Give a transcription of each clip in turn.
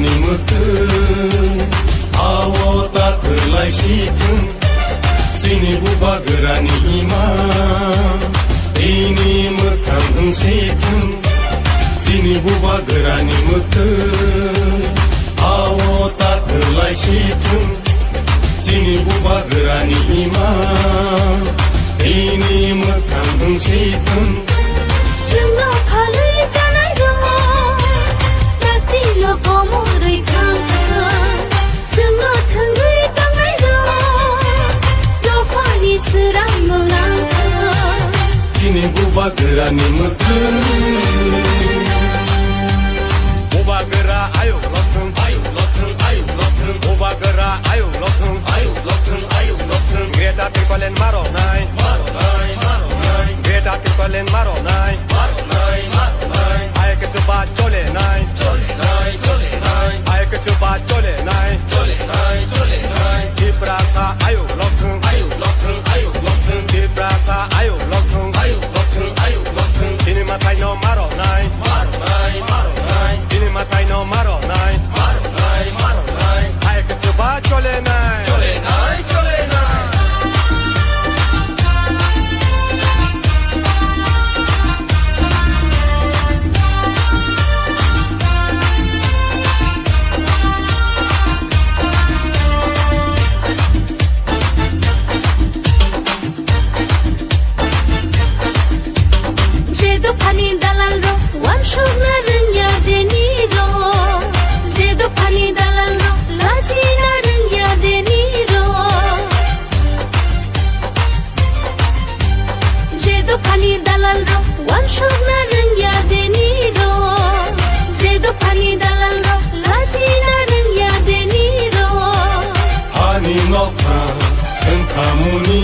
गोरानि मोथोन आव ताखोलाय सिथों जोंनि बुबा गोरानि इमा दिनि मोखां होंसेथों जोंनि बुबा गोरानि मोथोन आव ताखोलाय सिथों जोंनि बुबा गोरानि इमा दिनि मोखां होंसेथों जोंनाव फालो जानाय दङ दाख्लैल' गमरै थांखो जोंनाव थोंगै दांनाय दङ न'खरनि सोरां मोलांखो दिनै बुबा गोरानि मोथोन बुबा गोरा आयौ लथों बुबा गोरा आयौ लथों ग्रेटा ट्रिपलेन मार'नाय ग्रेटा ट्रिपलेन मार'नाय आयके जोबा चलेनाय आयके जोबा चलेनाय दिब्रासा आयौ लथों दिब्रासा आयौ लथों दिनै माथाय न' मार'नाय दिनै माथाय न' मार'नाय आयके जोबा चलेनाय Pani dalal ro, wan shogna ranya deni ro. Jedo pani dalal ro, laji na ranya deni ro. Jedo pani dalal ro, wan shogna ranya deni ro. Jedo pani dalal ro, laji na ranya deni ro. Hani nokta, engkamuni,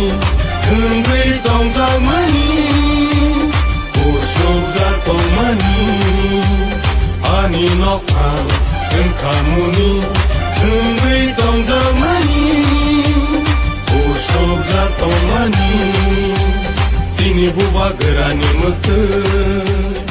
engwei dongzamani. Ani nokang engkamuni engwei dongzamani usuk jatong mani Dini buba gerani mothon